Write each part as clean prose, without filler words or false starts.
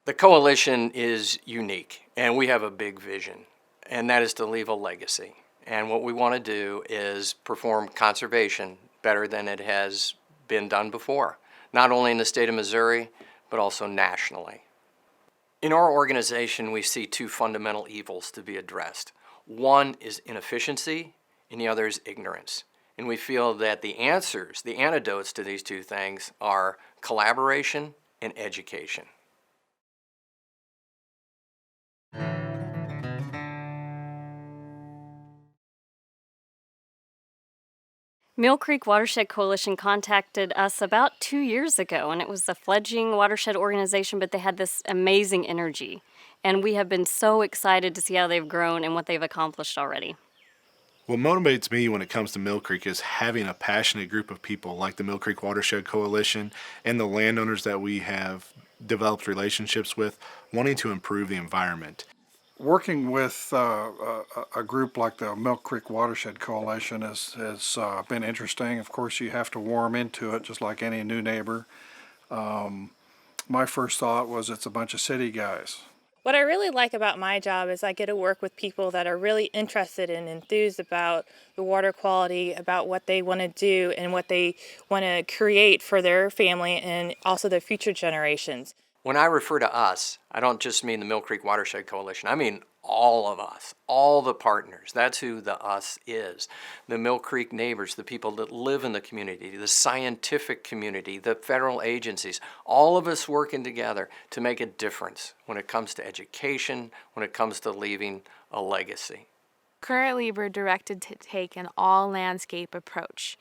The coalition is unique, and we have a big vision, and that is to leave a legacy. And what we want to do is perform conservation better than it has been done before, not only in the state of Missouri, but also nationally. In our organization, we see two fundamental evils to be addressed. One is inefficiency, and the other is ignorance. And we feel that the answers, the antidotes to these two things are collaboration and education. Mill Creek Watershed Coalition contacted us about 2 years ago, and it was a fledgling watershed organization, but they had this amazing energy. And we have been so excited to see how they've grown and what they've accomplished already. What motivates me when it comes to Mill Creek is having a passionate group of people like the Mill Creek Watershed Coalition and the landowners that we have developed relationships with wanting to improve the environment. Working with a group like the Milk Creek Watershed Coalition has been interesting. Of course, you have to warm into it just like any new neighbor. My first thought was it's a bunch of city guys. What I really like about my job is I get to work with people that are really interested and enthused about the water quality, about what they want to do and what they want to create for their family and also their future generations. When I refer to us, I don't just mean the Mill Creek Watershed Coalition. I mean all of us, all the partners. That's who the us is. The Mill Creek neighbors, the people that live in the community, the scientific community, the federal agencies, all of us working together to make a difference when it comes to education, when it comes to leaving a legacy. Currently, we're directed to take an all-landscape approach,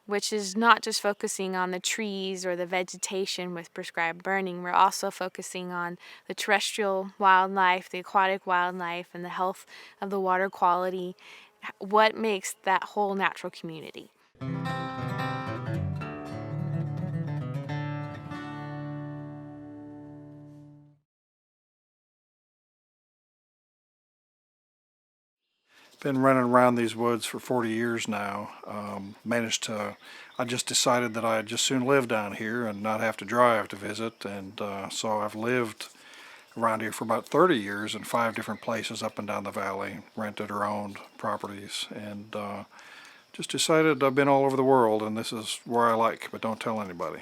which is not just focusing on the trees or the vegetation with prescribed burning. We're also focusing on the terrestrial wildlife, the aquatic wildlife, and the health of the water quality, what makes that whole natural community. Been running around these woods for 40 years now. I just decided that I'd just soon live down here and not have to drive to visit. And so I've lived around here for about 30 years in 5 different places up and down the valley, rented or owned properties. And just decided I've been all over the world and this is where I like, but don't tell anybody.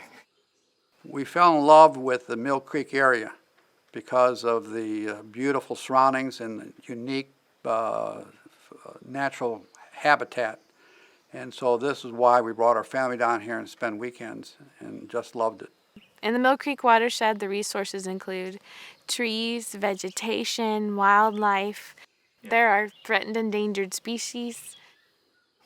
We fell in love with the Mill Creek area because of the beautiful surroundings and the unique natural habitat. And so this is why we brought our family down here and spend weekends and just loved it. In the Mill Creek Watershed, the resources include trees, vegetation, wildlife. There are threatened endangered species.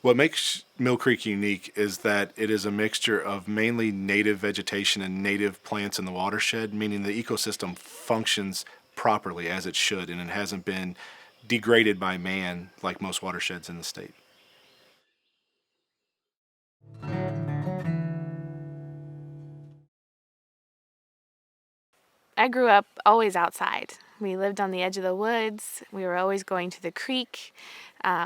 What makes Mill Creek unique is that it is a mixture of mainly native vegetation and native plants in the watershed, meaning the ecosystem functions properly as it should, and it hasn't been degraded by man like most watersheds in the state. I grew up always outside. We lived on the edge of the woods. We were always going to the creek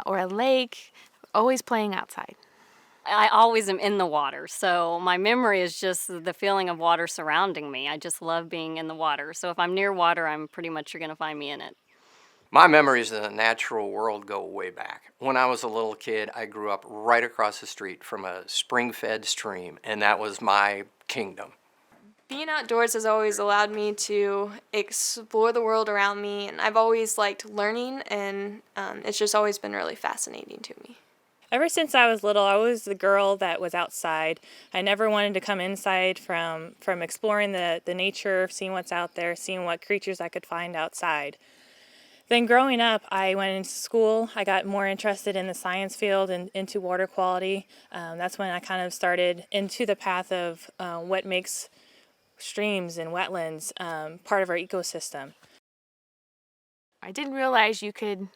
or a lake, always playing outside. I always am in the water, so my memory is just the feeling of water surrounding me. I just love being in the water. So if I'm near water, I'm pretty much you're going to find me in it. My memories of the natural world go way back. When I was a little kid, I grew up right across the street from a spring-fed stream, and that was my kingdom. Being outdoors has always allowed me to explore the world around me, and I've always liked learning, and it's just always been really fascinating to me. Ever since I was little, I was the girl that was outside. I never wanted to come inside from exploring the nature, seeing what's out there, seeing what creatures I could find outside. Then growing up, I went into school. I got more interested in the science field and into water quality. That's when I kind of started into the path of what makes streams and wetlands part of our ecosystem. I didn't realize you could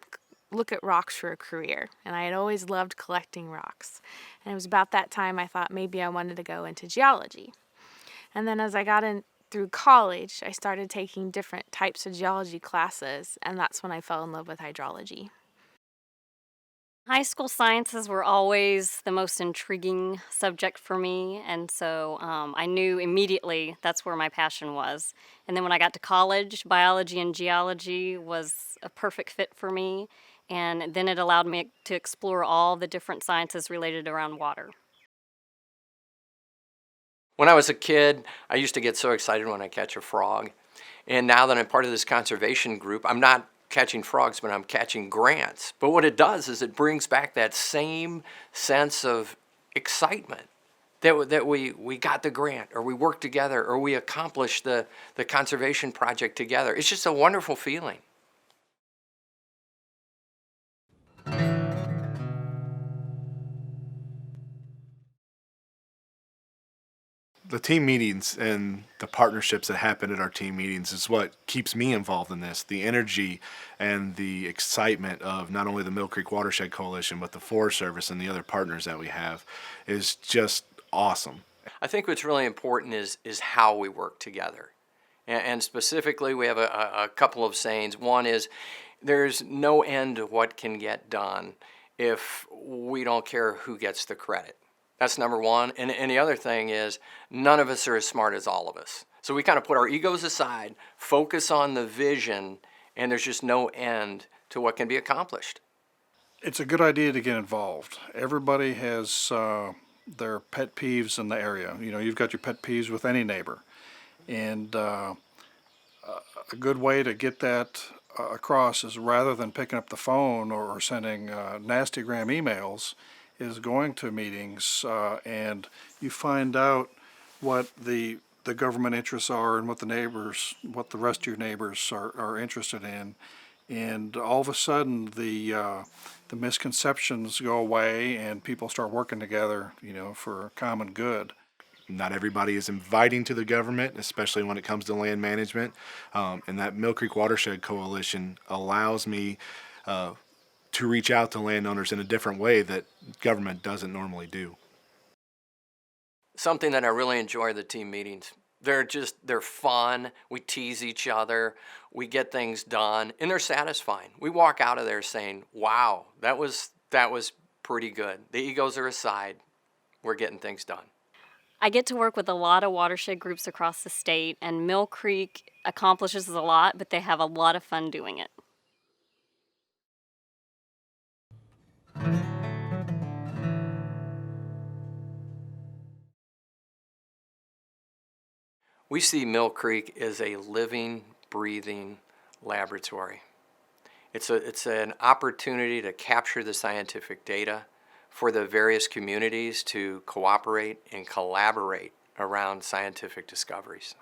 look at rocks for a career, and I had always loved collecting rocks. And it was about that time I thought maybe I wanted to go into geology. And then as I got in through college, I started taking different types of geology classes, and that's when I fell in love with hydrology. High school sciences were always the most intriguing subject for me, and so I knew immediately that's where my passion was. And then when I got to college, biology and geology was a perfect fit for me, and then it allowed me to explore all the different sciences related around water. When I was a kid, I used to get so excited when I catch a frog. And now that I'm part of this conservation group, I'm not catching frogs, but I'm catching grants. But what it does is it brings back that same sense of excitement that we got the grant, or we worked together, or we accomplished the conservation project together. It's just a wonderful feeling. The team meetings and the partnerships that happen at our team meetings is what keeps me involved in this. The energy and the excitement of not only the Mill Creek Watershed Coalition, but the Forest Service and the other partners that we have is just awesome. I think what's really important is how we work together. And specifically, we have a couple of sayings. One is, there's no end to what can get done if we don't care who gets the credit. That's number one. And the other thing is, none of us are as smart as all of us. So we kind of put our egos aside, focus on the vision, and there's just no end to what can be accomplished. It's a good idea to get involved. Everybody has their pet peeves in the area. You know, you've got your pet peeves with any neighbor. And a good way to get that across is, rather than picking up the phone or sending nastygram emails, is going to meetings and you find out what the government interests are and what the rest of your neighbors are interested in. And all of a sudden the misconceptions go away and people start working together, you know, for common good. Not everybody is inviting to the government, especially when it comes to land management. And that Mill Creek Watershed Coalition allows me to reach out to landowners in a different way that government doesn't normally do. Something that I really enjoy are the team meetings. They're fun. We tease each other. We get things done, and they're satisfying. We walk out of there saying, wow, that was pretty good. The egos are aside. We're getting things done. I get to work with a lot of watershed groups across the state, and Mill Creek accomplishes a lot, but they have a lot of fun doing it. We see Mill Creek as a living, breathing laboratory. It's an opportunity to capture the scientific data for the various communities to cooperate and collaborate around scientific discoveries.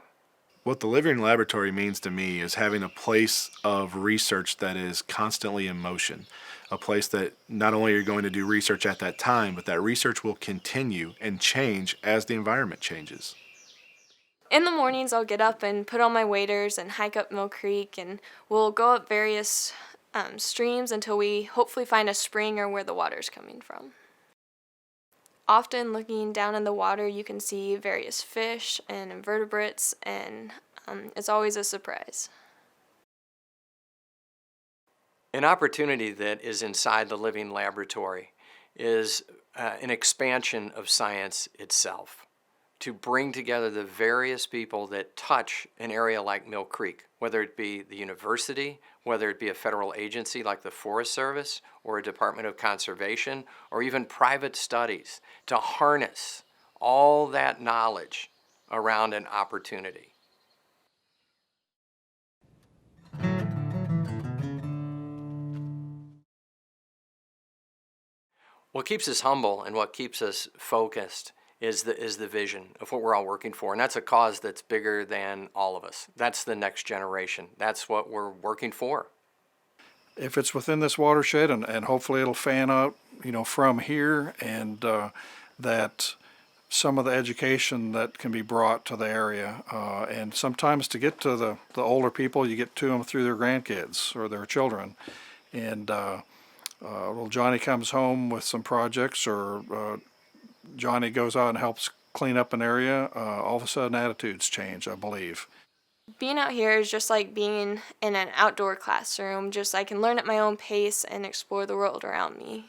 What the living laboratory means to me is having a place of research that is constantly in motion, a place that not only are you going to do research at that time, but that research will continue and change as the environment changes. In the mornings, I'll get up and put on my waders and hike up Mill Creek, and we'll go up various streams until we hopefully find a spring or where the water's coming from. Often looking down in the water, you can see various fish and invertebrates, and it's always a surprise. An opportunity that is inside the living laboratory is an expansion of science itself, to bring together the various people that touch an area like Mill Creek, whether it be the university, whether it be a federal agency like the Forest Service or a Department of Conservation, or even private studies, to harness all that knowledge around an opportunity. What keeps us humble and what keeps us focused is the vision of what we're all working for. And that's a cause that's bigger than all of us. That's the next generation. That's what we're working for. If it's within this watershed, and hopefully it'll fan out, you know, from here, and that some of the education that can be brought to the area, and sometimes to get to the older people, you get to them through their grandkids or their children. And little Johnny comes home with some projects, or Johnny goes out and helps clean up an area, all of a sudden attitudes change, I believe. Being out here is just like being in an outdoor classroom, just I can learn at my own pace and explore the world around me.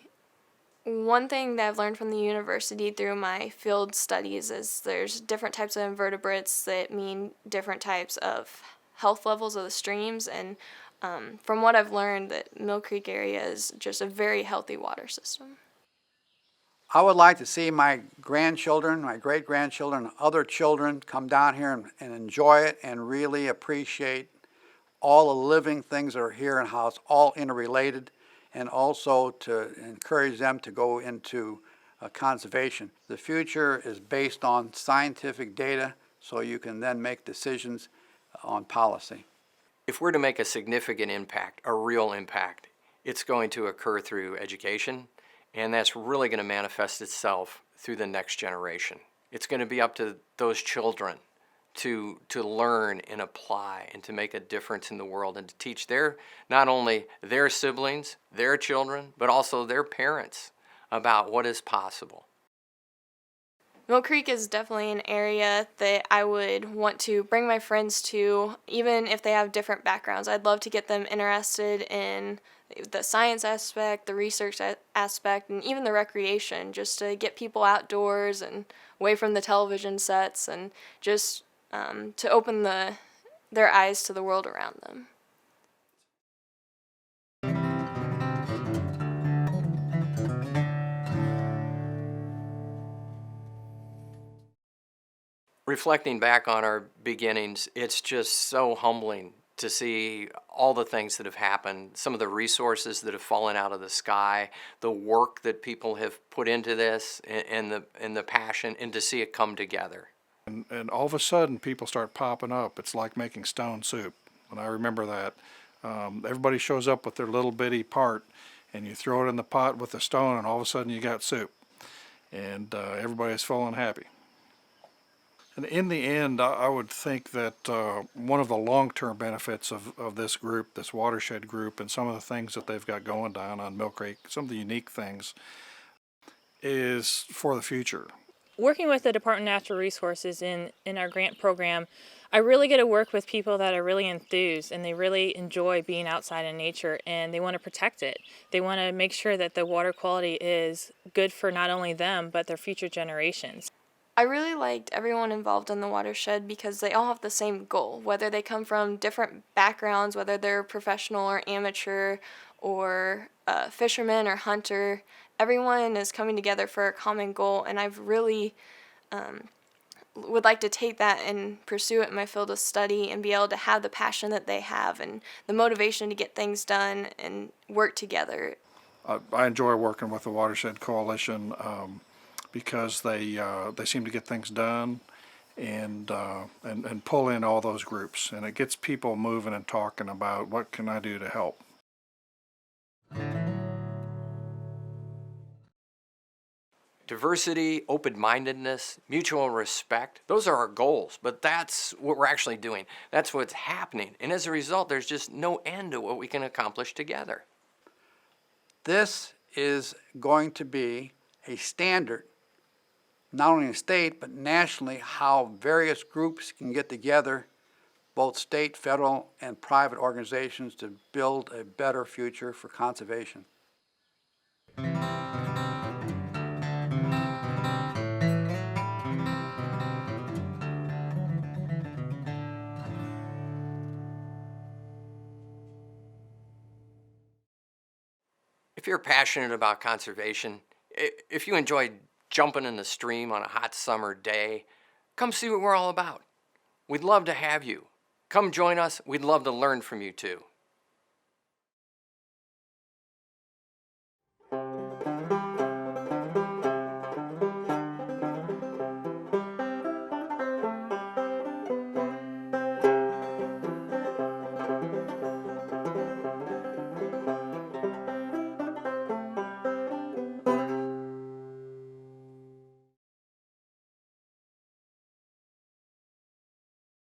One thing that I've learned from the university through my field studies is there's different types of invertebrates that mean different types of health levels of the streams, and from what I've learned, that Mill Creek area is just a very healthy water system. I would like to see my grandchildren, my great-grandchildren, other children come down here and enjoy it and really appreciate all the living things that are here and how it's all interrelated, and also to encourage them to go into conservation. The future is based on scientific data, so you can then make decisions on policy. If we're to make a significant impact, a real impact, it's going to occur through education, and that's really going to manifest itself through the next generation. It's going to be up to those children to learn and apply and to make a difference in the world, and to teach not only their siblings, their children, but also their parents about what is possible. Mill Creek is definitely an area that I would want to bring my friends to, even if they have different backgrounds. I'd love to get them interested in the science aspect, the research aspect, and even the recreation, just to get people outdoors and away from the television sets, and just to open their eyes to the world around them. Reflecting back on our beginnings, it's just so humbling to see all the things that have happened, some of the resources that have fallen out of the sky, the work that people have put into this, and the passion, and to see it come together. And all of a sudden, people start popping up. It's like making stone soup. And I remember that. Everybody shows up with their little bitty part, and you throw it in the pot with the stone, and all of a sudden you got soup. And everybody's full and happy. And in the end, I would think that one of the long-term benefits of this group, this Watershed group, and some of the things that they've got going down on Mill Creek, some of the unique things, is for the future. Working with the Department of Natural Resources in our grant program, I really get to work with people that are really enthused, and they really enjoy being outside in nature, and they want to protect it. They want to make sure that the water quality is good for not only them, but their future generations. I really liked everyone involved in the Watershed because they all have the same goal, whether they come from different backgrounds, whether they're professional or amateur or fisherman or hunter. Everyone is coming together for a common goal, and I've really would like to take that and pursue it in my field of study and be able to have the passion that they have and the motivation to get things done and work together. I enjoy working with the Watershed Coalition because they seem to get things done and pull in all those groups, and it gets people moving and talking about what can I do to help. Diversity, open-mindedness, mutual respect, those are our goals, but that's what we're actually doing. That's what's happening. And as a result, there's just no end to what we can accomplish together. This is going to be a standard, not only in the state, but nationally, how various groups can get together, both state, federal, and private organizations, to build a better future for conservation. If you're passionate about conservation, if you enjoy jumping in the stream on a hot summer day, come see what we're all about. We'd love to have you. Come join us. We'd love to learn from you too.